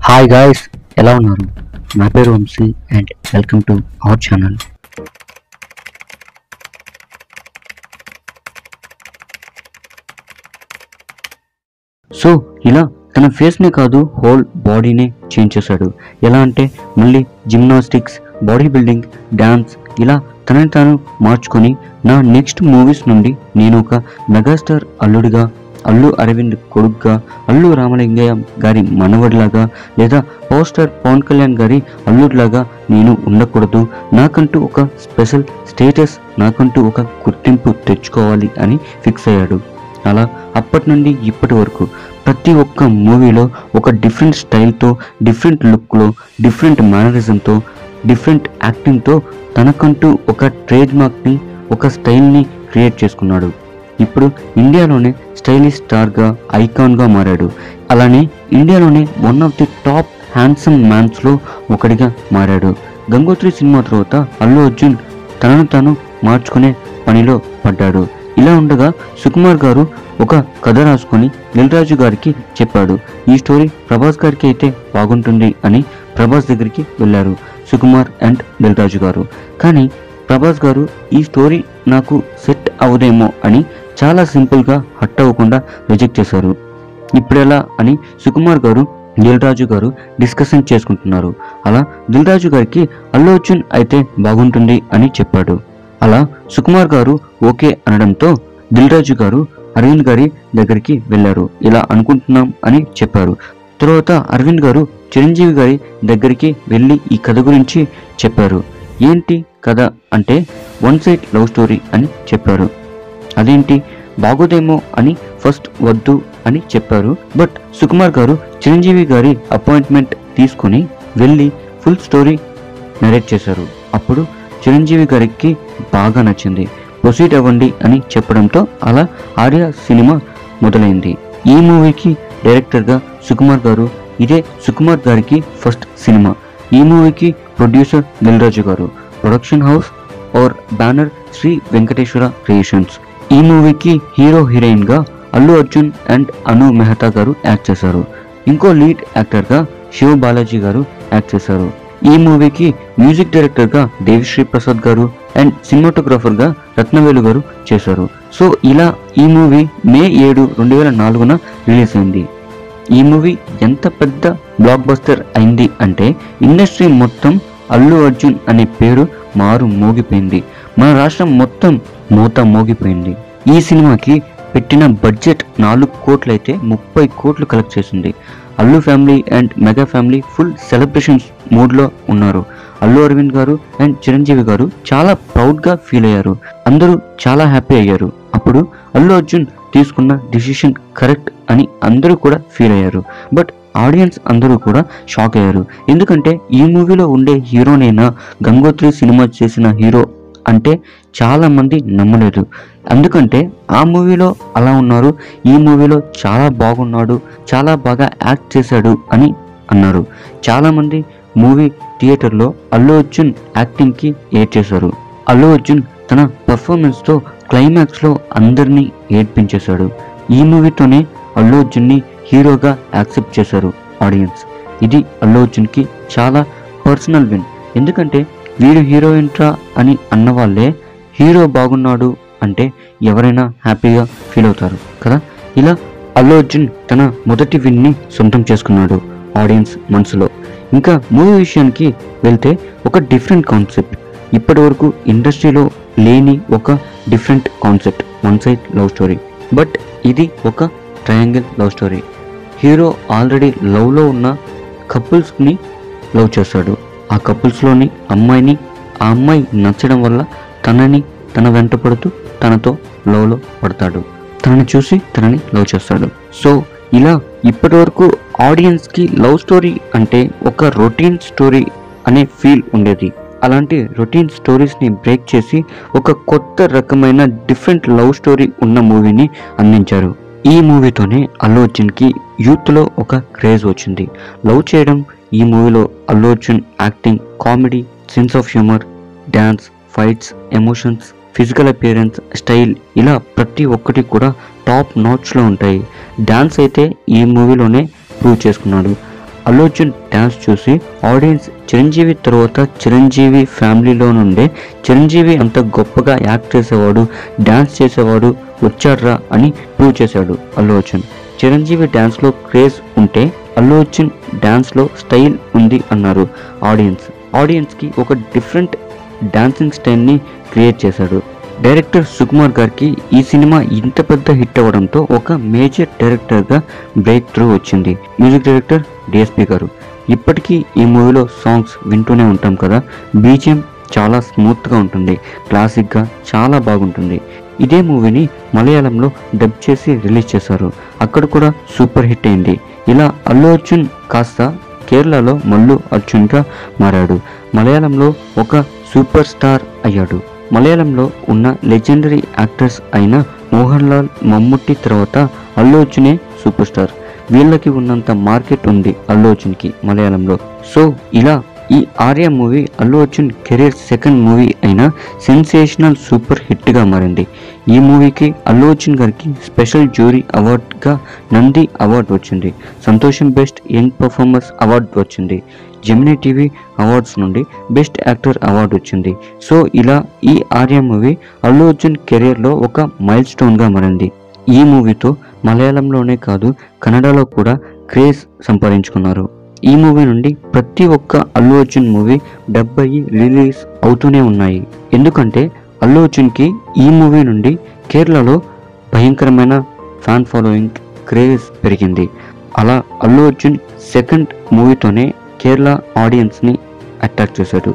Hi guys, ఎలా ఉన్నారు? నా పేరు Vamshi and welcome to our channel. So ఇలా తన ఫేస్నే కాదు హోల్ బాడీనే చేంజ్ చేశాడు. ఎలా అంటే మళ్ళీ జిమ్నాస్టిక్స్, బాడీ బిల్డింగ్, డ్యాన్స్ ఇలా తనని తాను మార్చుకొని నా నెక్స్ట్ మూవీస్ నుండి నేను ఒక మెగాస్టార్ అల్లుడిగా, అల్లు అరవింద్ కొడుగ్గా, అల్లు రామలింగయ్య గారి మనవడిలాగా లేదా పోస్టర్ పవన్ కళ్యాణ్ గారి అల్లుడిలాగా నేను ఉండకూడదు, నాకంటూ ఒక స్పెషల్ స్టేటస్, నాకంటూ ఒక గుర్తింపు తెచ్చుకోవాలి అని ఫిక్స్ అయ్యాడు. అలా అప్పటి నుండి ఇప్పటి వరకు ప్రతి ఒక్క మూవీలో ఒక డిఫరెంట్ స్టైల్తో, డిఫరెంట్ లుక్లో, డిఫరెంట్ మేనరిజంతో, డిఫరెంట్ యాక్టింగ్తో తనకంటూ ఒక ట్రేడ్ మార్క్ని, ఒక స్టైల్ని క్రియేట్ చేసుకున్నాడు. ఇప్పుడు ఇండియాలోనే స్టైలిష్ స్టార్గా, ఐకాన్గా మారాడు. అలానే ఇండియాలోనే one of the top handsome మ్యాన్స్లో ఒకటిగా మారాడు. గంగోత్రి సినిమా తర్వాత అల్లు అర్జున్ తనను తాను మార్చుకునే పనిలో పడ్డాడు. ఇలా ఉండగా సుకుమార్ గారు ఒక కథ రాసుకొని దిల్ రాజు గారికి చెప్పాడు. ఈ స్టోరీ ప్రభాస్ గారికి అయితే బాగుంటుంది అని ప్రభాస్ దగ్గరికి వెళ్ళారు సుకుమార్ అండ్ దిల్ రాజు గారు. కానీ ప్రభాస్ గారు ఈ స్టోరీ నాకు సెట్ అవదేమో అని చాలా సింపుల్గా హట్ అవ్వకుండా రిజెక్ట్ చేశారు. ఇప్పుడెలా అని సుకుమార్ గారు, దిల్ రాజు గారు డిస్కషన్ చేసుకుంటున్నారు. అలా దిల్ రాజు గారికి అల్లు అర్జున్ అయితే బాగుంటుంది అని చెప్పాడు. అలా సుకుమార్ గారు ఓకే అనడంతో దిల్ రాజు గారు అరవింద్ గారి దగ్గరికి వెళ్ళారు. ఇలా అనుకుంటున్నాం అని చెప్పారు. తర్వాత అరవింద్ గారు చిరంజీవి గారి దగ్గరికి వెళ్ళి ఈ కథ గురించి చెప్పారు. ఏంటి కథ అంటే వన్ సైడ్ లవ్ స్టోరీ అని చెప్పారు. అదేంటి బాగోదేమో అని ఫస్ట్ వద్దు అని చెప్పారు. బట్ సుకుమార్ గారు చిరంజీవి గారి అపాయింట్మెంట్ తీసుకొని వెళ్ళి ఫుల్ స్టోరీ నరేట్ చేశారు. అప్పుడు చిరంజీవి గారికి బాగా నచ్చింది. ప్రొసీడ్ అవ్వండి అని చెప్పడంతో అలా ఆర్య సినిమా మొదలైంది. ఈ మూవీకి డైరెక్టర్గా సుకుమార్ గారు, ఇదే సుకుమార్ గారికి ఫస్ట్ సినిమా. ఈ మూవీకి ప్రొడ్యూసర్ దిల్ రాజు గారు, production house or banner Sri Venkateswara creations. ఈ మూవీకి హీరో హీరోయిన్ గా అల్లు అర్జున్ అండ్ అను మెహతా గారు యాక్ట్ చేశారు. ఇంకో లీడ్ యాక్టర్ గా శివ బాలాజీ గారు యాక్ట్ చేశారు. ఈ మూవీకి మ్యూజిక్ డైరెక్టర్ గా దేవిశ్రీ ప్రసాద్ గారు అండ్ సినిమాటోగ్రాఫర్ గా రత్నవేలు గారు చేశారు. సో ఇలా ఈ మూవీ మే 7, 2004 రిలీజ్ అయింది. ఈ మూవీ ఎంత పెద్ద బ్లాక్ బస్టర్ అయింది అంటే ఇండస్ట్రీ మొత్తం అల్లు అర్జున్ అనే పేరు మారు మోగిపోయింది. మన రాష్ట్రం మొత్తం మోత మోగిపోయింది. ఈ సినిమాకి పెట్టిన బడ్జెట్ 4 కోట్లు అయితే 30 కోట్లు కలెక్ట్ చేసింది. Allu family and mega family full celebrations మూడ్లో ఉన్నారు. అల్లు అరవింద్ గారు అండ్ చిరంజీవి గారు చాలా ప్రౌడ్గా ఫీల్ అయ్యారు. అందరూ చాలా హ్యాపీ అయ్యారు. అప్పుడు అల్లు అర్జున్ తీసుకున్న డిసిషన్ కరెక్ట్ అని అందరూ కూడా ఫీల్ అయ్యారు. బట్ ఆడియన్స్ అందరూ కూడా షాక్ అయ్యారు. ఎందుకంటే ఈ మూవీలో ఉండే హీరోనైనా గంగోత్రి సినిమా చేసిన హీరో అంటే చాలా మంది నమ్మలేదు. ఎందుకంటే ఆ మూవీలో అలా ఉన్నారు, ఈ మూవీలో చాలా బాగున్నాడు, చాలా బాగా యాక్ట్ చేశాడు అని అన్నారు. చాలామంది మూవీ థియేటర్లో అల్లు అర్జున్ యాక్టింగ్కి ఏడ్చేశారు. అల్లు అర్జున్ తన పర్ఫార్మెన్స్తో క్లైమాక్స్లో అందరినీ ఏడ్పించేశాడు. ఈ మూవీతోనే అల్లు అర్జున్ని హీరోగా యాక్సెప్ట్ చేశారు ఆడియన్స్. ఇది అల్లు అర్జున్కి చాలా పర్సనల్ విన్. ఎందుకంటే వీడు హీరోయిన్ట్రా అని అన్నవాళ్ళే హీరో బాగున్నాడు అంటే ఎవరైనా హ్యాపీగా ఫీల్ అవుతారు కదా. ఇలా అల్లు అర్జున్ తన మొదటి విన్ని సొంతం చేసుకున్నాడు ఆడియన్స్ మనసులో. ఇంకా మూవీ విషయానికి వెళ్తే ఒక డిఫరెంట్ కాన్సెప్ట్, ఇప్పటి వరకు ఇండస్ట్రీలో లేని ఒక different concept, one side love story. But ఇది ఒక triangle love story. Hero already లవ్లో ఉన్న కపుల్స్ని లవ్ చేస్తాడు. ఆ కపుల్స్లోని అమ్మాయిని, ఆ అమ్మాయి నచ్చడం వల్ల తన వెంట పడుతూ తనతో లవ్లో పడతాడు. తనని చూసి తనని లవ్ చేస్తాడు. సో ఇలా ఇప్పటి వరకు ఆడియన్స్కి లవ్ స్టోరీ అంటే ఒక రొటీన్ స్టోరీ అనే ఫీల్ ఉండేది. అలాంటి రొటీన్ స్టోరీస్ని బ్రేక్ చేసి ఒక కొత్త రకమైన డిఫరెంట్ లవ్ స్టోరీ ఉన్న మూవీని అందించారు. ఈ మూవీతోనే అల్లు అర్జున్కి యూత్లో ఒక క్రేజ్ వచ్చింది. లవ్ చేయడం. ఈ మూవీలో Allu Arjun acting, comedy, sense of humour, dance, fights, emotions, physical appearance, style ఇలా ప్రతి ఒక్కటి కూడా టాప్ నాచ్లో ఉంటాయి. డ్యాన్స్ అయితే ఈ మూవీలోనే ప్రూవ్ చేసుకున్నాడు. అల్లు అర్జున్ డ్యాన్స్ చూసి ఆడియన్స్ చిరంజీవి తర్వాత చిరంజీవి ఫ్యామిలీలో నుండే చిరంజీవి అంత గొప్పగా యాక్ట్ చేసేవాడు, డ్యాన్స్ చేసేవాడు వచ్చాడ్రా అని ప్రూవ్ చేశాడు అల్లు అర్జున్. చిరంజీవి డ్యాన్స్లో క్రేజ్ ఉంటే అల్లు అర్జున్ డ్యాన్స్లో స్టైల్ ఉంది అన్నారు ఆడియన్స్కి ఒక డిఫరెంట్ డాన్సింగ్ స్టైల్ని క్రియేట్ చేశాడు. డైరెక్టర్ సుకుమార్ గారికి ఈ సినిమా ఇంత పెద్ద హిట్ అవ్వడంతో ఒక మేజర్ డైరెక్టర్గా బ్రేక్ త్రూ వచ్చింది. మ్యూజిక్ డైరెక్టర్ డిఎస్పి గారు. ఇప్పటికీ ఈ మూవీలో సాంగ్స్ వింటూనే ఉంటాం కదా. బీజిఎం చాలా స్మూత్గా ఉంటుంది, క్లాసిక్గా చాలా బాగుంటుంది. ఇదే మూవీని మలయాళంలో డబ్ చేసి రిలీజ్ చేశారు. అక్కడ కూడా సూపర్ హిట్ అయింది. ఇలా అల్లు అర్జున్ కాస్త కేరళలో మల్లు అర్జున్గా మారాడు. మలయాళంలో ఒక సూపర్ స్టార్ అయ్యాడు. మలయాళంలో ఉన్న లెజెండరీ యాక్టర్స్ అయిన మోహన్ లాల్, మమ్ముట్టి తర్వాత అల్లు అర్జునే సూపర్ స్టార్. వీళ్ళకి ఉన్నంత మార్కెట్ ఉంది అల్లు అర్జున్కి మలయాళంలో. సో ఇలా ఈ Arya movie Allu Arjun career second movie అయిన సెన్సేషనల్ సూపర్ హిట్గా మారింది. ఈ మూవీకి అల్లు అర్జున్ గారికి స్పెషల్ జ్యూరీ అవార్డ్గా నంది అవార్డు వచ్చింది. సంతోషం బెస్ట్ యంగ్ పర్ఫార్మర్స్ అవార్డు వచ్చింది. జెమినీ టీవీ అవార్డ్స్ నుండి బెస్ట్ యాక్టర్ అవార్డు వచ్చింది. సో ఇలా ఈ ఆర్య మూవీ అల్లు అర్జున్ కెరీర్లో ఒక మైల్ స్టోన్గా మారింది. ఈ మూవీతో మలయాళంలోనే కాదు కన్నడలో కూడా క్రేజ్ సంపాదించుకున్నారు. ఈ మూవీ నుండి ప్రతి ఒక్క అల్లు అర్జున్ మూవీ డబ్ అయ్యి రిలీజ్ అవుతూనే ఉన్నాయి. ఎందుకంటే అల్లు అర్జున్కి ఈ మూవీ నుండి కేరళలో భయంకరమైన ఫ్యాన్ ఫాలోయింగ్ క్రేజ్ పెరిగింది. అలా అల్లు అర్జున్ సెకండ్ మూవీతోనే కేరళ ఆడియన్స్ని అట్రాక్ట్ చేశాడు.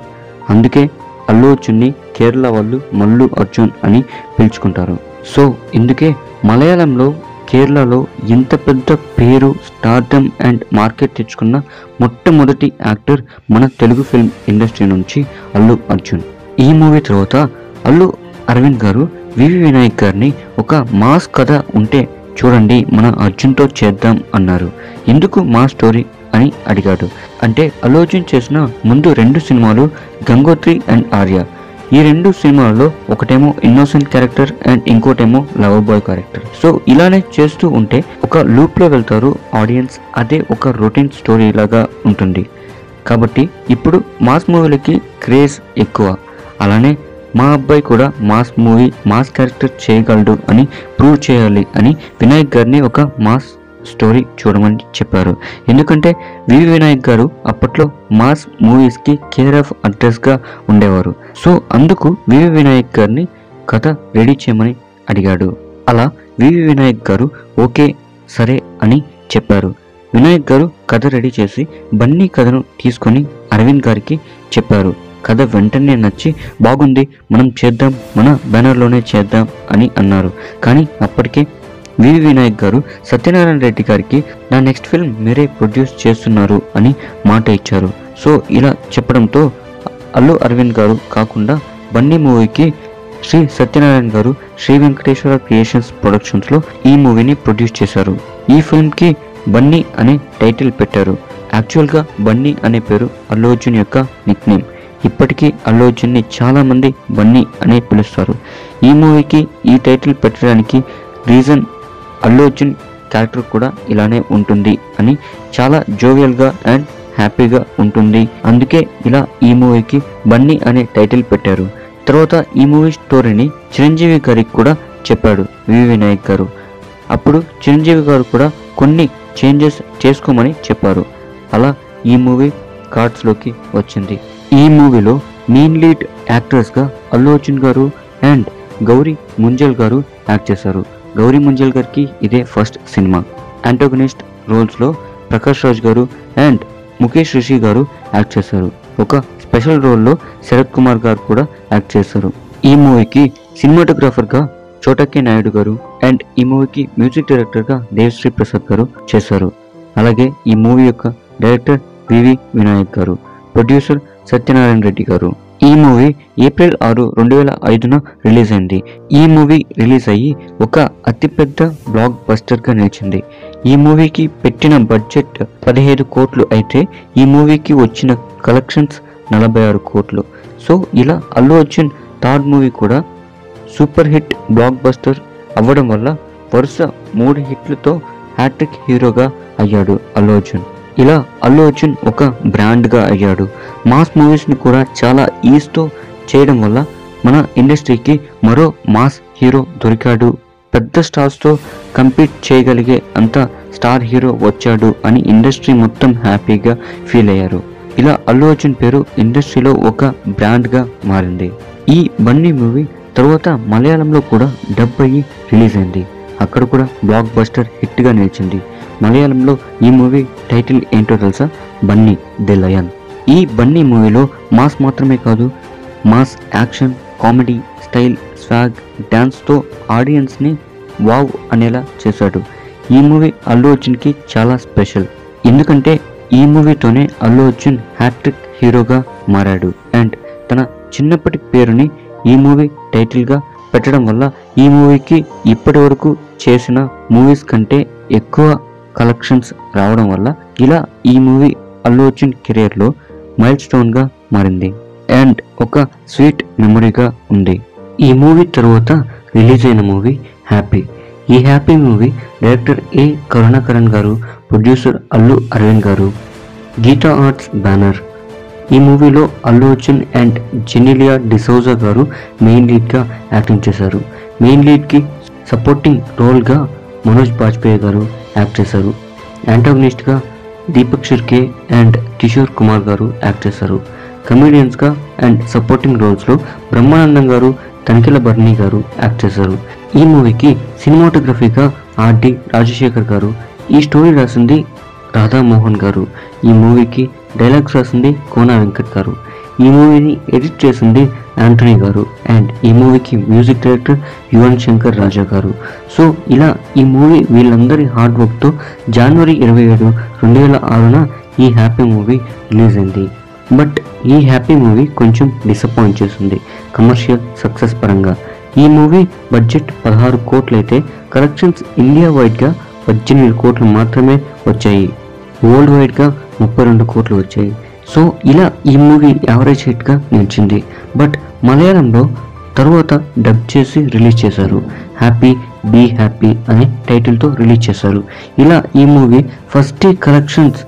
అందుకే అల్లు అర్జున్ని కేరళ వాళ్ళు మల్లు అర్జున్ అని పిలుచుకుంటారు. సో ఇందుకే మలయాళంలో కేరళలో ఇంత పెద్ద పేరు, స్టార్డమ్ అండ్ మార్కెట్ తెచ్చుకున్న మొట్టమొదటి యాక్టర్ మన తెలుగు ఫిల్మ్ ఇండస్ట్రీ నుంచి అల్లు అర్జున్. ఈ మూవీ తర్వాత అల్లు అరవింద్ గారు వివి వినాయక్ గారిని ఒక మాస్ కథ ఉంటే చూడండి మన అర్జున్తో చేద్దాం అన్నారు. ఎందుకు మా స్టోరీ అని అడిగాడు. అంటే అల్లు అర్జున్ చేసిన ముందు 2 సినిమాలు గంగోత్రి అండ్ ఆర్య. ఈ 2 సినిమాల్లో ఒకటేమో ఇన్నోసెంట్ క్యారెక్టర్ అండ్ ఇంకోటేమో లవర్ బాయ్ క్యారెక్టర్. సో ఇలానే చేస్తూ ఉంటే ఒక లూప్లో వెళ్తారు ఆడియన్స్. అదే ఒక రొటీన్ స్టోరీ లాగా ఉంటుంది. కాబట్టి ఇప్పుడు మాస్ మూవీలకి క్రేజ్ ఎక్కువ. అలానే మా అబ్బాయి కూడా మాస్ మూవీ, మాస్ క్యారెక్టర్ చేయగలడు అని ప్రూవ్ చేయాలి అని వినాయక్ గారిని ఒక మాస్ స్టోరీ చూడమని చెప్పారు. ఎందుకంటే వివి వినాయక్ గారు అప్పట్లో మాస్ మూవీస్కి కేర్ ఆఫ్ అడ్రస్గా ఉండేవారు. సో అందుకు వివి వినాయక్ గారిని కథ రెడీ చేయమని అడిగాడు. అలా వివి వినాయక్ గారు ఓకే సరే అని చెప్పారు. వినాయక్ గారు కథ రెడీ చేసి బన్నీ కథను తీసుకొని అరవింద్ గారికి చెప్పారు. కథ వెంటనే నచ్చి బాగుంది, మనం చేద్దాం, మన బ్యానర్లోనే చేద్దాం అని అన్నారు. కానీ అప్పటికే వివి వినాయక్ గారు సత్యనారాయణ రెడ్డి గారికి నా నెక్స్ట్ ఫిల్మ్ మీరే ప్రొడ్యూస్ చేస్తున్నారు అని మాట ఇచ్చారు. సో ఇలా చెప్పడంతో అల్లు అరవింద్ గారు కాకుండా బన్నీ మూవీకి శ్రీ సత్యనారాయణ గారు శ్రీ వెంకటేశ్వర క్రియేషన్స్ ప్రొడక్షన్స్లో ఈ మూవీని ప్రొడ్యూస్ చేశారు. ఈ ఫిల్మ్కి బన్నీ అనే టైటిల్ పెట్టారు. యాక్చువల్గా బన్నీ అనే పేరు అల్లు అర్జున్ యొక్క నిక్ నేమ్. ఇప్పటికీ అల్లు అర్జున్ని చాలామంది బన్నీ అనే పిలుస్తారు. ఈ మూవీకి ఈ టైటిల్ పెట్టడానికి రీజన్ అల్లు అర్జున్ క్యారెక్టర్ కూడా ఇలానే ఉంటుంది అని, చాలా జోవియల్గా అండ్ హ్యాపీగా ఉంటుంది. అందుకే ఇలా ఈ మూవీకి బన్నీ అనే టైటిల్ పెట్టారు. తర్వాత ఈ మూవీ స్టోరీని చిరంజీవి గారికి కూడా చెప్పాడు వివి వినాయక్ గారు. అప్పుడు చిరంజీవి గారు కూడా కొన్ని చేంజెస్ చేసుకోమని చెప్పారు. అలా ఈ మూవీ కార్డ్స్లోకి వచ్చింది. ఈ మూవీలో మెయిన్ లీడ్ యాక్టర్స్గా అల్లు అర్జున్ గారు అండ్ గౌరీ ముంజల్ గారు యాక్ట్ చేశారు. గౌరీ ముంజల్ గారికి ఇదే ఫస్ట్ సినిమా. యాంటోగనిస్ట్ రోల్స్లో ప్రకాష్ రాజ్ గారు అండ్ ముఖేష్ రిషి గారు యాక్ట్ చేశారు. ఒక స్పెషల్ రోల్లో శరత్ కుమార్ గారు కూడా యాక్ట్ చేశారు. ఈ మూవీకి సినిమాటోగ్రాఫర్గా చోటకే నాయుడు గారు అండ్ ఈ మూవీకి మ్యూజిక్ డైరెక్టర్గా దేవశ్రీ ప్రసాద్ గారు చేశారు. అలాగే ఈ మూవీ యొక్క డైరెక్టర్ వివి వినాయక్ గారు, ప్రొడ్యూసర్ సత్యనారాయణ రెడ్డి గారు. ఈ మూవీ ఏప్రిల్ 6, 2005న రిలీజ్ అయింది. ఈ మూవీ రిలీజ్ అయ్యి ఒక అతిపెద్ద బ్లాక్ బస్టర్గా నిలిచింది. ఈ మూవీకి పెట్టిన బడ్జెట్ 15 కోట్లు అయితే ఈ మూవీకి వచ్చిన కలెక్షన్స్ 46 కోట్లు. సో ఇలా అల్లు అర్జున్ థర్డ్ మూవీ కూడా సూపర్ హిట్ బ్లాక్ బస్టర్ అవ్వడం వల్ల వరుస 3 హిట్లతో హ్యాట్రిక్ హీరోగా అయ్యాడు అల్లు అర్జున్. ఇలా అల్లు అర్జున్ ఒక బ్రాండ్గా అయ్యాడు. మాస్ మూవీస్ని కూడా చాలా ఈజీతో చేయడం వల్ల మన ఇండస్ట్రీకి మరో మాస్ హీరో దొరికాడు, పెద్ద స్టార్స్తో కంపీట్ చేయగలిగే అంత స్టార్ హీరో వచ్చాడు అని ఇండస్ట్రీ మొత్తం హ్యాపీగా ఫీల్ అయ్యారు. ఇలా అల్లు అర్జున్ పేరు ఇండస్ట్రీలో ఒక బ్రాండ్గా మారింది. ఈ బన్నీ మూవీ తర్వాత మలయాళంలో కూడా డబ్ అయ్యి రిలీజ్ అయింది. అక్కడ కూడా బ్లాక్ బస్టర్ హిట్గా నిలిచింది. మలయాళంలో ఈ మూవీ టైటిల్ ఏంటో తెలుసా? Bunny the lion. ఈ బన్నీ మూవీలో మాస్ మాత్రమే కాదు, mass action, comedy, style, swag, డ్యాన్స్తో ఆడియన్స్ని వావ్ అనేలా చేశాడు. ఈ మూవీ అల్లు అర్జున్కి చాలా స్పెషల్. ఎందుకంటే ఈ మూవీతోనే అల్లు అర్జున్ హ్యాట్రిక్ హీరోగా మారాడు. అండ్ తన చిన్నప్పటి పేరుని ఈ మూవీ టైటిల్గా పెట్టడం వల్ల ఈ మూవీకి ఇప్పటి వరకు చేసిన మూవీస్ కంటే ఎక్కువ కలెక్షన్స్ రావడం వల్ల ఇలా ఈ మూవీ అల్లు అర్జున్ కెరియర్లో మైల్ స్టోన్గా మారింది అండ్ ఒక స్వీట్ మెమరీగా ఉంది. ఈ మూవీ తర్వాత రిలీజ్ అయిన మూవీ హ్యాపీ. ఈ హ్యాపీ మూవీ డైరెక్టర్ ఏ కరుణాకరణ్ గారు, ప్రొడ్యూసర్ అల్లు అరవింద్ గారు, గీతా ఆర్ట్స్ బ్యానర్. ఈ మూవీలో అల్లు అర్జున్ అండ్ జెనీలియా డిసౌజా గారు మెయిన్ లీడ్గా యాక్టింగ్ చేశారు. మెయిన్ లీడ్కి సపోర్టింగ్ రోల్గా మనోజ్ బాజ్పేయి గారు యాక్ట్ చేశారు. యాంటాగనిస్ట్గా దీపక్ షిర్కే అండ్ కిషోర్ కుమార్ గారు యాక్ట్ చేశారు. కమెడియన్స్గా అండ్ సపోర్టింగ్ రోల్స్లో బ్రహ్మానందం గారు, తనికెల భరణి గారు యాక్ట్ చేశారు. ఈ మూవీకి సినిమాటోగ్రఫీగా ఆర్డి రాజశేఖర్ గారు, ఈ స్టోరీ రాసింది రాధామోహన్ గారు, ఈ మూవీకి డైలాగ్స్ రాసింది కోన వెంకట్ గారు, ఈ మూవీని ఎడిట్ చేసింది యాంటనీ గారు అండ్ ఈ మూవీకి మ్యూజిక్ డైరెక్టర్ యువన్ శంకర్ రాజా గారు. సో ఇలా ఈ మూవీ వీళ్ళందరి హార్డ్ వర్క్తో జనవరి 27, 2006 ఈ హ్యాపీ మూవీ రిలీజ్ అయింది. బట్ ఈ హ్యాపీ మూవీ కొంచెం డిసప్పాయింట్ చేసింది కమర్షియల్ సక్సెస్ పరంగా. ఈ మూవీ బడ్జెట్ 16 కోట్లు అయితే కలెక్షన్స్ ఇండియా వైడ్గా 18 కోట్లు మాత్రమే వచ్చాయి. వరల్డ్ వైడ్గా 32 కోట్లు వచ్చాయి. సో ఇలా ఈ మూవీ యావరేజ్ హిట్గా నిలిచింది. బట్ మలయాళంలో తర్వాత డబ్ చేసి రిలీజ్ చేశారు. హ్యాపీ బీ హ్యాపీ అనే టైటిల్తో రిలీజ్ చేశారు. ఇలా ఈ మూవీ ఫస్ట్ డే కలెక్షన్స్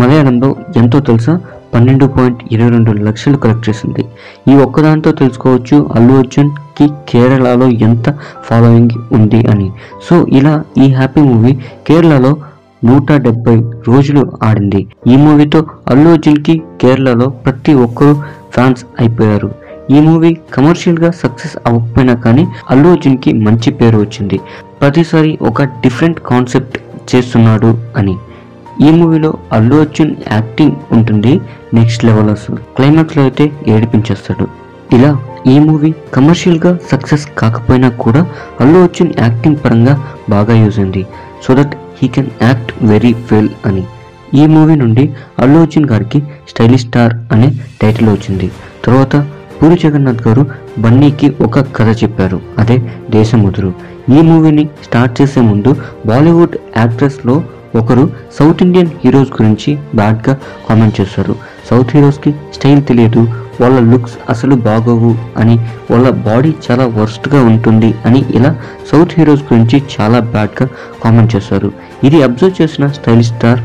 మలయాళంలో ఎంతో తెలుసా? 12.22 లక్షలు కలెక్ట్ చేసింది. ఈ ఒక్కదాంతో తెలుసుకోవచ్చు అల్లు అర్జున్కి కేరళలో ఎంత ఫాలోయింగ్ ఉంది అని. సో ఇలా ఈ హ్యాపీ మూవీ కేరళలో 170 రోజులు ఆడింది. ఈ మూవీతో అల్లు అర్జున్కి కేరళలో ప్రతి ఒక్కరూ ఫ్యాన్స్ అయిపోయారు. ఈ మూవీ కమర్షియల్గా సక్సెస్ అవ్వకపోయినా కానీ అల్లు అర్జున్కి మంచి పేరు వచ్చింది. ప్రతిసారి ఒక డిఫరెంట్ కాన్సెప్ట్ చేస్తున్నాడు అని. ఈ మూవీలో అల్లు అర్జున్ యాక్టింగ్ ఉంటుంది నెక్స్ట్ లెవెల్. అసలు క్లైమాక్స్లో అయితే ఏడిపించేస్తాడు. ఇలా ఈ మూవీ కమర్షియల్గా సక్సెస్ కాకపోయినా కూడా అల్లు అర్జున్ యాక్టింగ్ పరంగా బాగా యూజ్ అయింది. So that he can act very well అని. ఈ మూవీ నుండి అల్లు అర్జున్ గారికి స్టైలిష్ స్టార్ అనే టైటిల్ వచ్చింది. తర్వాత పూరి జగన్నాథ్ గారు బన్నీకి ఒక కథ చెప్పారు, అదే దేశముద్రు. ఈ మూవీని స్టార్ట్ చేసే ముందు బాలీవుడ్ యాక్ట్రెస్లో ఒకరు సౌత్ ఇండియన్ హీరోస్ గురించి బ్యాడ్గా కామెంట్ చేశారు. సౌత్ హీరోస్కి స్టైల్ తెలియదు, వాళ్ళ లుక్స్ అసలు బాగోవు అని, వాళ్ళ బాడీ చాలా వర్స్ట్గా ఉంటుంది అని ఇలా సౌత్ హీరోస్ గురించి చాలా బ్యాడ్గా కామెంట్ చేశారు. ఇది అబ్జర్వ్ చేసిన స్టైలిష్ స్టార్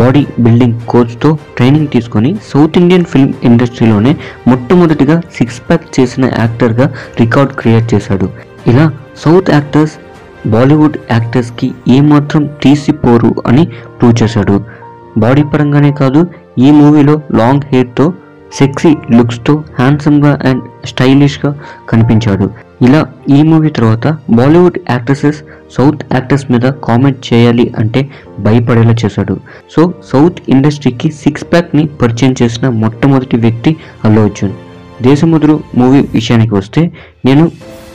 బాడీ బిల్డింగ్ కోచ్తో ట్రైనింగ్ తీసుకొని సౌత్ ఇండియన్ ఫిల్మ్ ఇండస్ట్రీలోనే మొట్టమొదటిగా 6 ప్యాక్ చేసిన యాక్టర్గా రికార్డ్ క్రియేట్ చేశాడు. ఇలా సౌత్ యాక్టర్స్ బాలీవుడ్ యాక్టర్స్కి ఏమాత్రం తీసిపోరు అని ప్రూవ్ చేశాడు. బాడీ పరంగానే కాదు, ఈ మూవీలో లాంగ్ హెయిర్తో సెక్సీ లుక్స్తో హ్యాండ్సమ్గా అండ్ స్టైలిష్గా కనిపించాడు. ఇలా ఈ మూవీ తర్వాత బాలీవుడ్ యాక్ట్రెసెస్ సౌత్ యాక్టర్స్ మీద కామెంట్ చేయాలి అంటే భయపడేలా చేశాడు. సో సౌత్ ఇండస్ట్రీకి 6 ప్యాక్ని పరిచయం చేసిన మొట్టమొదటి వ్యక్తి అల్లు అర్జున్. దేశముద్రు మూవీ విషయానికి వస్తే నేను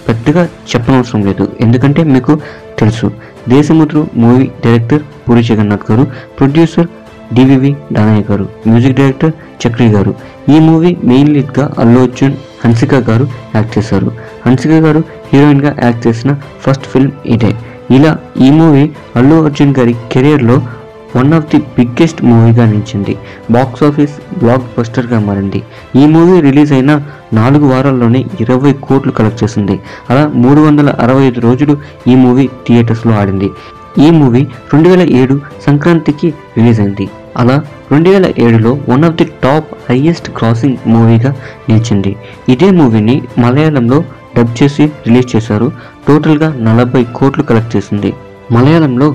పెద్దగా చెప్పనవసరం లేదు, ఎందుకంటే మీకు తెలుసు. దేశముద్రు మూవీ డైరెక్టర్ పూరి జగన్నాథ్ గారు, ప్రొడ్యూసర్ డివివి దానయ్య గారు, మ్యూజిక్ డైరెక్టర్ చక్రి గారు. ఈ మూవీ మెయిన్ లీడ్గా అల్లు అర్జున్, హన్సిక గారు యాక్ట్ చేశారు. హన్సిక గారు హీరోయిన్గా యాక్ట్ చేసిన ఫస్ట్ ఫిల్మ్ ఇదే. ఇలా ఈ మూవీ అల్లు అర్జున్ గారి కెరియర్లో వన్ ఆఫ్ ది బిగ్గెస్ట్ మూవీగా నిలిచింది. బాక్స్ ఆఫీస్ బ్లాక్ బస్టర్గా మారింది. ఈ మూవీ రిలీజ్ అయిన 4 వారాల్లోనే 20 కోట్లు కలెక్ట్ చేసింది. అలా 365 రోజులు ఈ మూవీ థియేటర్స్లో ఆడింది. ఈ మూవీ 2007 సంక్రాంతికి రిలీజ్ అయింది. అలా 2007లో one of the top highest grossing మూవీగా నిలిచింది. ఇదే మూవీని మలయాళంలో డబ్ చేసి రిలీజ్ చేశారు. టోటల్గా 40 కోట్లు కలెక్ట్ చేసింది. మలయాళంలో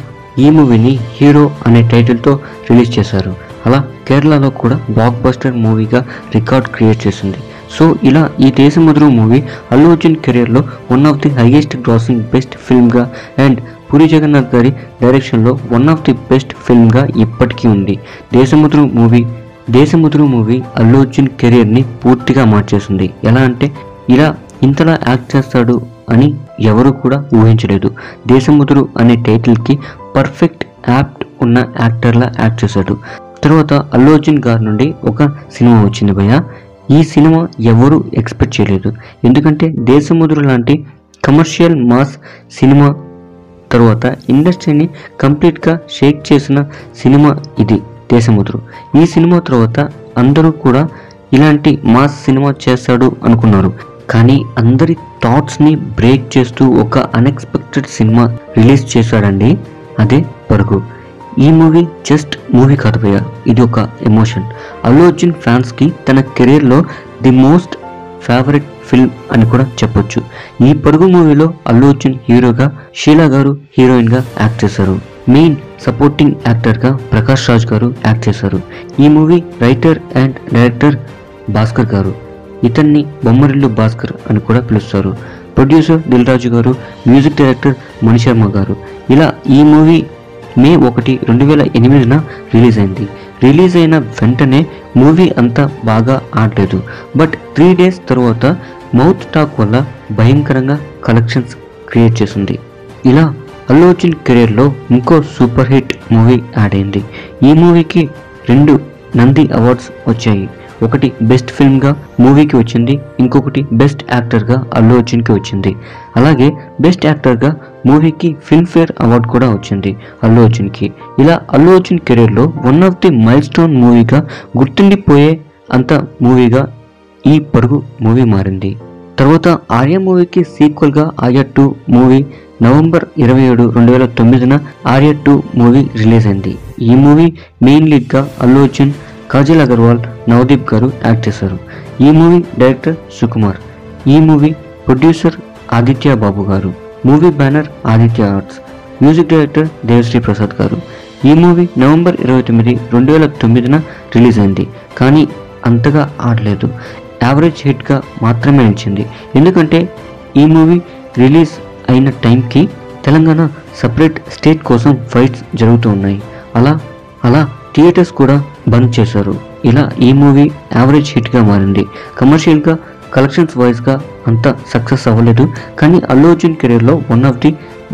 ఈ మూవీని హీరో అనే టైటిల్తో రిలీజ్ చేశారు. అలా కేరళలో కూడా బ్లాక్ బస్టర్ మూవీగా రికార్డ్ క్రియేట్ చేసింది. సో ఇలా ఈ దేశముద్రు మూవీ అల్లు అర్జున్ కెరియర్లో one of the highest grossing best ఫిల్మ్గా అండ్ పూరి జగన్నాథ్ గారి డైరెక్షన్లో వన్ ఆఫ్ ది బెస్ట్ ఫిల్మ్గా ఇప్పటికీ ఉంది. దేశముద్రు మూవీ అల్లు అర్జున్ కెరియర్ని పూర్తిగా మార్చేసింది. ఎలా అంటే ఇలా ఇంతలా యాక్ట్ చేస్తాడు అని ఎవరు కూడా ఊహించలేదు. దేశముద్రు అనే టైటిల్కి పర్ఫెక్ట్ యాప్ట్ ఉన్న యాక్టర్లా యాక్ట్ చేశాడు. తర్వాత అల్లు అర్జున్ గారి నుండి ఒక సినిమా వచ్చింది భయ్య. ఈ సినిమా ఎవరు ఎక్స్పెక్ట్ చేయలేదు. ఎందుకంటే దేశముద్రు లాంటి కమర్షియల్ మాస్ సినిమా తర్వాత ఇండస్ట్రీని కంప్లీట్గా షేక్ చేసిన సినిమా ఇది దేశముద్రు. ఈ సినిమా తర్వాత అందరూ కూడా ఇలాంటి మాస్ సినిమా చేస్తాడు అనుకున్నారు. కానీ అందరి థాట్స్ని బ్రేక్ చేస్తూ ఒక అన్ఎక్స్పెక్టెడ్ సినిమా రిలీజ్ చేశాడండి. అదే పరుగు. ఈ మూవీ జస్ట్ మూవీ కాదు భయ్య, ఇది ఒక ఎమోషన్. అల్లు అర్జున్ ఫ్యాన్స్కి తన కెరీర్లో ది మోస్ట్ ఫేవరెట్ ఫిల్మ్ అని కూడా చెప్పొచ్చు. ఈ పరుగు మూవీలో అల్లు అర్జున్ హీరోగా, షీలా గారు హీరోయిన్గా యాక్ట్ చేశారు. మెయిన్ సపోర్టింగ్ యాక్టర్గా ప్రకాష్ రాజ్ గారు యాక్ట్ చేశారు. ఈ movie writer and director Bhaskar గారు. ఇతన్ని బొమ్మరిల్లు భాస్కర్ అని కూడా పిలుస్తారు. ప్రొడ్యూసర్ దిల్ రాజు గారు, మ్యూజిక్ డైరెక్టర్ మణిశర్మ గారు. ఇలా ఈ మూవీ మే 1, 2008 రిలీజ్ అయింది. రిలీజ్ అయిన వెంటనే మూవీ అంతా బాగా ఆడలేదు. బట్ 3 days తర్వాత మౌత్ టాక్ వల్ల భయంకరంగా కలెక్షన్స్ క్రియేట్ చేసింది. ఇలా అల్లు అర్జున్ కెరీర్లో ఇంకో సూపర్ హిట్ మూవీ యాడ్ అయింది. ఈ మూవీకి 2 నంది అవార్డ్స్ వచ్చాయి. ఒకటి బెస్ట్ ఫిల్మ్గా మూవీకి వచ్చింది, ఇంకొకటి బెస్ట్ యాక్టర్గా అల్లు అర్జున్కి వచ్చింది. అలాగే బెస్ట్ యాక్టర్గా మూవీకి ఫిల్మ్ఫేర్ అవార్డు కూడా వచ్చింది అల్లు అర్జున్కి. ఇలా అల్లు అర్జున్ కెరీర్లో one of the milestone మూవీగా గుర్తుండిపోయే అంత మూవీగా ఈ పరుగు మూవీ మారింది. తర్వాత ఆర్య మూవీకి సీక్వెల్గా Arya 2 movie November 27, 2009 Arya 2 movie release అయింది. ఈ మూవీ మెయిన్ లీడ్గా అల్లు అర్జున్, కాజల్ అగర్వాల్, నవదీప్ గారు యాక్ట్ చేశారు. ఈ మూవీ డైరెక్టర్ సుకుమార్. ఈ మూవీ ప్రొడ్యూసర్ ఆదిత్య బాబు గారు. Movie banner Aditya arts. Music director Deva Sri Prasad గారు. ఈ మూవీ నవంబర్ 29, 2009 రిలీజ్ అయింది. కానీ అంతగా ఆడలేదు. యావరేజ్ హిట్గా మాత్రమే నిలిచింది. ఎందుకంటే ఈ మూవీ రిలీజ్ అయిన టైంకి తెలంగాణ సపరేట్ స్టేట్ కోసం ఫైట్స్ జరుగుతూ ఉన్నాయి. అలా థియేటర్స్ కూడా బంద్ చేశారు. ఇలా ఈ మూవీ యావరేజ్ హిట్గా మారింది. కమర్షియల్గా, కలెక్షన్స్ వైజ్గా అంత సక్సెస్ అవ్వలేదు. కానీ అల్లు అర్జున్ కెరీర్లో వన్ ఆఫ్ ది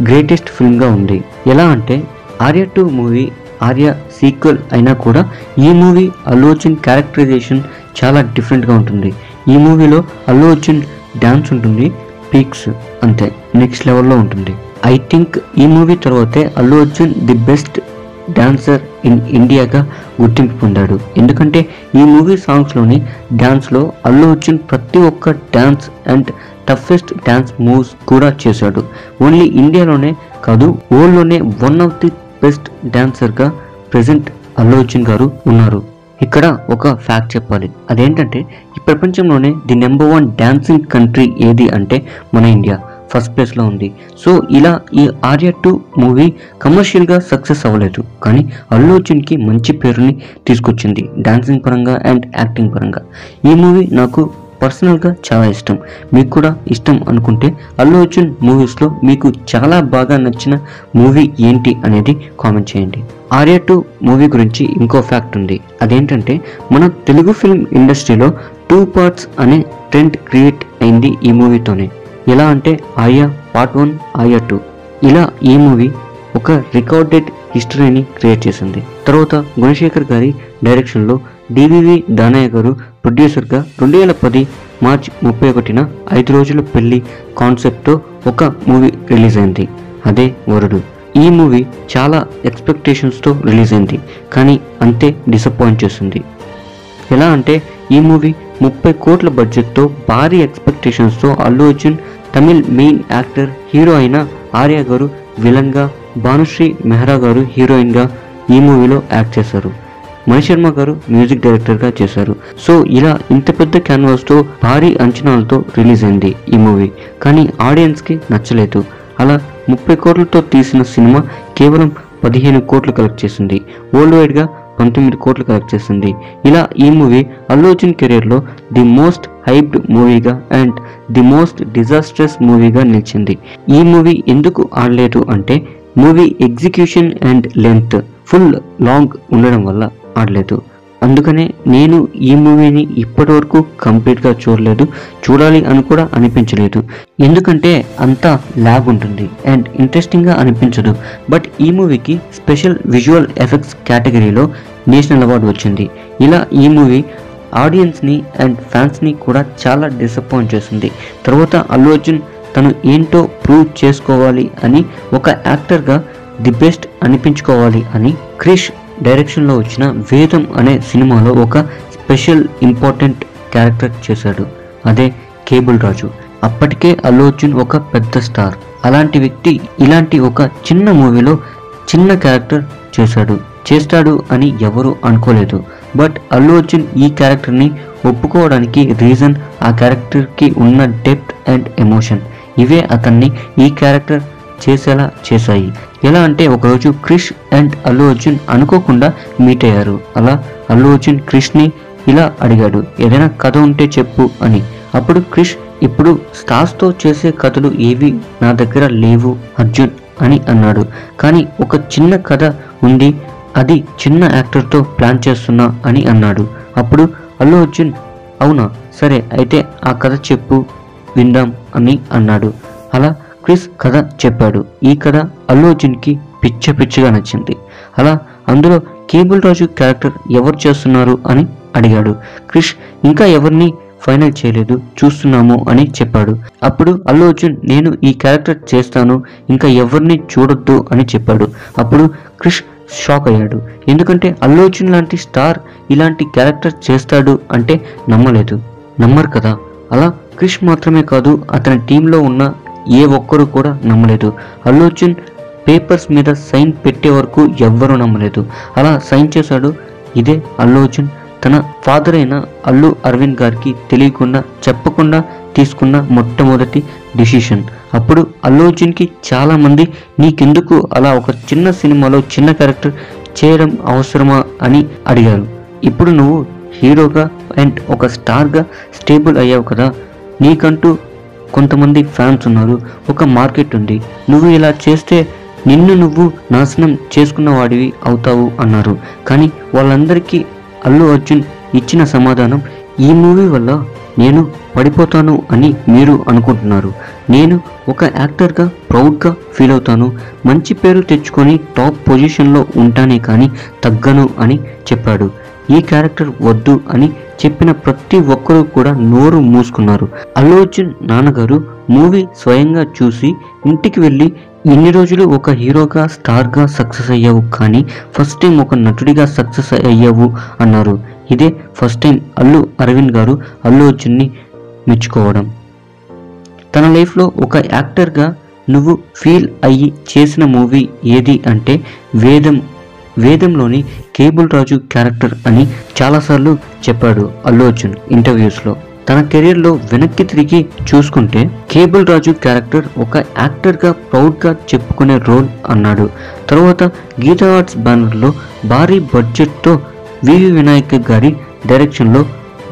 గ్రేటెస్ట్ ఫిల్మ్గా ఉంది. ఎలా అంటే ఆర్య 2 మూవీ ఆర్య సీక్వెల్ అయినా కూడా ఈ మూవీ అల్లు అర్జున్ క్యారెక్టరైజేషన్ చాలా డిఫరెంట్గా ఉంటుంది. ఈ మూవీలో అల్లు అర్జున్ డ్యాన్స్ ఉంటుంది, పీక్స్ అంతే నెక్స్ట్ లెవెల్లో ఉంటుంది. ఐ థింక్ ఈ మూవీ తర్వాతే Allu Arjun the best dancer in ఇండియాగా గుర్తింపు పొందాడు. ఎందుకంటే ఈ మూవీ సాంగ్స్లోని డ్యాన్స్లో అల్లు అర్జున్ ప్రతి ఒక్క dance and toughest dance moves కూడా చేశాడు. ఓన్లీ ఇండియాలోనే కాదు, వరల్డ్లోనే వన్ ఆఫ్ ది బెస్ట్ డాన్సర్గా ప్రెజెంట్ అల్లు అర్జున్ గారు ఉన్నారు. ఇక్కడ ఒక ఫ్యాక్ట్ చెప్పాలి. అదేంటంటే ఈ ప్రపంచంలోనే ది నెంబర్ 1 డాన్సింగ్ కంట్రీ ఏది అంటే మన ఇండియా ఫస్ట్ ప్లేస్లో ఉంది. సో ఇలా ఈ ఆర్య 2 మూవీ కమర్షియల్గా సక్సెస్ అవ్వలేదు. కానీ అల్లు అర్జున్కి మంచి పేరుని తీసుకొచ్చింది డాన్సింగ్ పరంగా అండ్ యాక్టింగ్ పరంగా. ఈ మూవీ నాకు పర్సనల్గా చాలా ఇష్టం. మీకు కూడా ఇష్టం అనుకుంటే అల్లు అర్జున్ మూవీస్లో మీకు చాలా బాగా నచ్చిన మూవీ ఏంటి అనేది కామెంట్ చేయండి. ఆర్య 2 మూవీ గురించి ఇంకో ఫ్యాక్ట్ ఉంది. అదేంటంటే మన తెలుగు ఫిల్మ్ ఇండస్ట్రీలో 2 parts అనే ట్రెండ్ క్రియేట్ అయింది ఈ మూవీతోనే. ఎలా అంటే ఆర్య పార్ట్ 1, ఆర్య 2. ఇలా ఈ మూవీ ఒక రికార్డెడ్ హిస్టరీని క్రియేట్ చేసింది. తర్వాత గుణశేఖర్ గారి డైరెక్షన్లో డివివి దానయ్య గారు ప్రొడ్యూసర్గా 2010 మార్చి 31 5 రోజుల పెళ్లి కాన్సెప్ట్తో ఒక మూవీ రిలీజ్ అయింది. అదే వరుడు. ఈ మూవీ చాలా ఎక్స్పెక్టేషన్స్తో రిలీజ్ అయింది. కానీ అంతే డిసప్పాయింట్ చేసింది. ఎలా అంటే ఈ మూవీ 30 కోట్ల బడ్జెట్తో భారీ ఎక్స్పెక్టేషన్స్తో Allu Arjun, Tamil main actor hero అయిన ఆర్య గారు విలన్గా, భానుశ్రీ మెహ్రా గారు హీరోయిన్గా ఈ మూవీలో యాక్ట్ చేశారు. మణిశర్మ గారు మ్యూజిక్ డైరెక్టర్గా చేశారు. సో ఇలా ఇంత పెద్ద క్యాన్వాస్తో భారీ అంచనాలతో రిలీజ్ అయింది ఈ మూవీ. కానీ ఆడియన్స్కి నచ్చలేదు. అలా 30 కోట్లతో తీసిన సినిమా కేవలం 15 కోట్లు కలెక్ట్ చేసింది. వరల్డ్ వైడ్గా 19 కోట్లు కలెక్ట్ చేసింది. ఇలా ఈ మూవీ అల్లు అర్జున్ కెరీర్లో ది మోస్ట్ హైప్డ్ మూవీగా అండ్ ది మోస్ట్ డిజాస్ట్రస్ మూవీగా నిలిచింది. ఈ మూవీ ఎందుకు ఆడలేదు అంటే movie execution and length full long ఉండడం వల్ల ఆడలేదు. అందుకనే నేను ఈ మూవీని ఇప్పటి వరకు కంప్లీట్గా చూడలేదు, చూడాలి అని కూడా అనిపించలేదు. ఎందుకంటే అంతా ల్యాగ్ ఉంటుంది అండ్ ఇంట్రెస్టింగ్గా అనిపించదు. బట్ ఈ మూవీకి స్పెషల్ విజువల్ ఎఫెక్ట్స్ కేటగిరీలో నేషనల్ అవార్డు వచ్చింది. ఇలా ఈ మూవీ ఆడియన్స్ని అండ్ ఫ్యాన్స్ని కూడా చాలా డిసప్పాయింట్ చేసింది. తర్వాత అల్లు అర్జున్ తను ఏంటో ప్రూవ్ చేసుకోవాలి అని, ఒక యాక్టర్గా ది బెస్ట్ అనిపించుకోవాలి అని క్రిష్ డైరెక్షన్లో వచ్చిన వేదం అనే సినిమాలో ఒక స్పెషల్ ఇంపార్టెంట్ క్యారెక్టర్ చేశాడు. అదే కేబుల్ రాజు. అప్పటికే అల్లు అర్జున్ ఒక పెద్ద స్టార్. అలాంటి వ్యక్తి ఇలాంటి ఒక చిన్న మూవీలో చిన్న క్యారెక్టర్ చేస్తాడు అని ఎవరు అనుకోలేదు. బట్ అల్లు అర్జున్ ఈ క్యారెక్టర్ని ఒప్పుకోవడానికి రీజన్ ఆ క్యారెక్టర్కి ఉన్న డెప్త్ అండ్ ఎమోషన్. ఇవే అతన్ని ఈ క్యారెక్టర్ చేసేలా చేశాయి. ఎలా అంటే ఒకరోజు క్రిష్ అండ్ అల్లు అర్జున్ అనుకోకుండా మీట్ అయ్యారు. అలా అల్లు అర్జున్ క్రిష్ని ఇలా అడిగాడు, ఏదైనా కథ ఉంటే చెప్పు అని. అప్పుడు క్రిష్, ఇప్పుడు స్టార్స్తో చేసే కథలు ఏవి నా దగ్గర లేవు అర్జున్ అని అన్నాడు. కానీ ఒక చిన్న కథ ఉంది, అది చిన్న యాక్టర్తో ప్లాన్ చేస్తున్నా అని అన్నాడు. అప్పుడు అల్లు అర్జున్, అవునా సరే అయితే ఆ కథ చెప్పు విందాం అని అన్నాడు. అలా క్రిష్ కథ చెప్పాడు. ఈ కథ అల్లు అర్జున్కి పిచ్చిగా నచ్చింది. అలా అందులో కేబుల్ రాజు క్యారెక్టర్ ఎవరు చేస్తున్నారు అని అడిగాడు. క్రిష్ ఇంకా ఎవరిని ఫైనల్ చేయలేదు, చూస్తున్నాము అని చెప్పాడు. అప్పుడు అల్లు అర్జున్, నేను ఈ క్యారెక్టర్ చేస్తాను, ఇంకా ఎవరిని చూడొద్దు అని చెప్పాడు. అప్పుడు క్రిష్ షాక్ అయ్యాడు. ఎందుకంటే అల్లు అర్జున్ లాంటి స్టార్ ఇలాంటి క్యారెక్టర్ చేస్తాడు అంటే నమ్మరు కదా. అలా క్రిష్ మాత్రమే కాదు, అతని టీంలో ఉన్న ఏ ఒక్కరు కూడా నమ్మలేదు. అల్లు అర్జున్ పేపర్స్ మీద సైన్ పెట్టే వరకు ఎవ్వరూ నమ్మలేదు. అలా సైన్ చేశాడు. ఇదే అల్లు అర్జున్ తన ఫాదర్ అయిన అల్లు అరవింద్ గారికి తెలియకుండా చెప్పకుండా తీసుకున్న మొట్టమొదటి డిసిషన్. అప్పుడు అల్లు అర్జున్కి చాలామంది, నీకెందుకు అలా ఒక చిన్న సినిమాలో చిన్న క్యారెక్టర్ చేయడం అవసరమా అని అడిగారు. ఇప్పుడు నువ్వు హీరోగా అండ్ ఒక స్టార్గా స్టేబుల్ అయ్యావు కదా, నీకంటూ కొంతమంది ఫ్యాన్స్ ఉన్నారు, ఒక మార్కెట్ ఉంది, నువ్వు ఇలా చేస్తే నిన్ను నువ్వు నాశనం చేసుకున్న వాడివి అవుతావు అన్నారు. కానీ వాళ్ళందరికీ అల్లు అర్జున్ ఇచ్చిన సమాధానం, ఈ మూవీ వల్ల నేను పడిపోతాను అని మీరు అనుకుంటున్నారు, నేను ఒక యాక్టర్గా ప్రౌడ్గా ఫీల్ అవుతాను, మంచి పేరు తెచ్చుకొని టాప్ పొజిషన్లో ఉంటానే కానీ తగ్గను అని చెప్పాడు. ఈ క్యారెక్టర్ వద్దు అని చెప్పిన ప్రతి ఒక్కరూ కూడా నోరు మూసుకున్నారు. అల్లు అర్జున్ నాన్నగారు మూవీ స్వయంగా చూసి ఇంటికి వెళ్ళి, ఇన్ని రోజులు ఒక హీరోగా స్టార్గా సక్సెస్ అయ్యావు, కానీ ఫస్ట్ టైం ఒక నటుడిగా సక్సెస్ అయ్యావు అన్నారు. ఇదే ఫస్ట్ టైం అల్లు అరవింద్ గారు అల్లు అర్జున్ని మెచ్చుకోవడం. తన లైఫ్లో ఒక యాక్టర్గా నువ్వు ఫీల్ అయ్యి చేసిన మూవీ ఏది అంటే వేదంలోని కేబుల్ రాజు క్యారెక్టర్ అని చాలాసార్లు చెప్పాడు అల్లు అర్జున్ ఇంటర్వ్యూస్లో. తన కెరీర్లో వెనక్కి తిరిగి చూసుకుంటే కేబుల్ రాజు క్యారెక్టర్ ఒక యాక్టర్గా ప్రౌడ్గా చెప్పుకునే రోల్ అన్నాడు. తర్వాత గీతా ఆర్ట్స్ బ్యానర్లో భారీ బడ్జెట్తో వివి వినాయక్ గారి డైరెక్షన్లో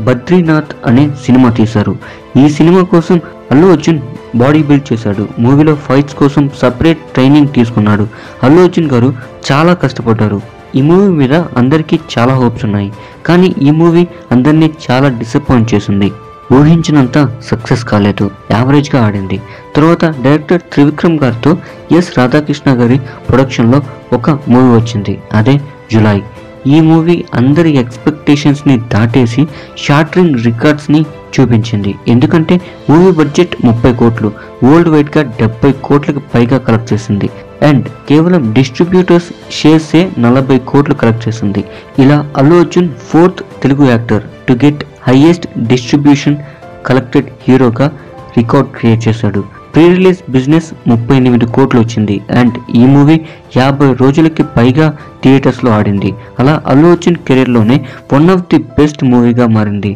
బద్రీనాథ్ అనే సినిమా తీశారు. ఈ సినిమా కోసం అల్లు అర్జున్ బాడీ బిల్డ్ చేశాడు. మూవీలో ఫైట్స్ కోసం సపరేట్ ట్రైనింగ్ తీసుకున్నాడు. అల్లు అర్జున్ గారు చాలా కష్టపడ్డారు. ఈ మూవీ మీద అందరికీ చాలా హోప్స్ ఉన్నాయి, కానీ ఈ మూవీ అందరినీ చాలా డిసప్పాయింట్ చేసింది. ఊహించినంత సక్సెస్ కాలేదు, యావరేజ్గా ఆడింది. తర్వాత డైరెక్టర్ త్రివిక్రమ్ గారితో ఎస్ రాధాకృష్ణ గారి ప్రొడక్షన్లో ఒక మూవీ వచ్చింది, అదే జులై. ఈ మూవీ అందరి ఎక్స్పెక్టేషన్స్ని దాటేసి షాటరింగ్ రికార్డ్స్ని చూపించింది. ఎందుకంటే మూవీ బడ్జెట్ 30 కోట్లు, వరల్డ్ వైడ్గా 70 కోట్లకు పైగా కలెక్ట్ చేసింది. అండ్ కేవలం డిస్ట్రిబ్యూటర్స్ షేర్సే 40 కోట్లు కలెక్ట్ చేసింది. ఇలా Allu Arjun 4th Telugu actor to get highest distribution collected హీరోగా రికార్డ్ క్రియేట్ చేశాడు. ప్రీ రిలీజ్ బిజినెస్ 38 కోట్లు వచ్చింది అండ్ ఈ మూవీ 50 రోజులకి పైగా థియేటర్స్లో ఆడింది. అలా అల్లు అర్జున్ కెరీర్లోనే వన్ ఆఫ్ ది బెస్ట్ మూవీగా మారింది.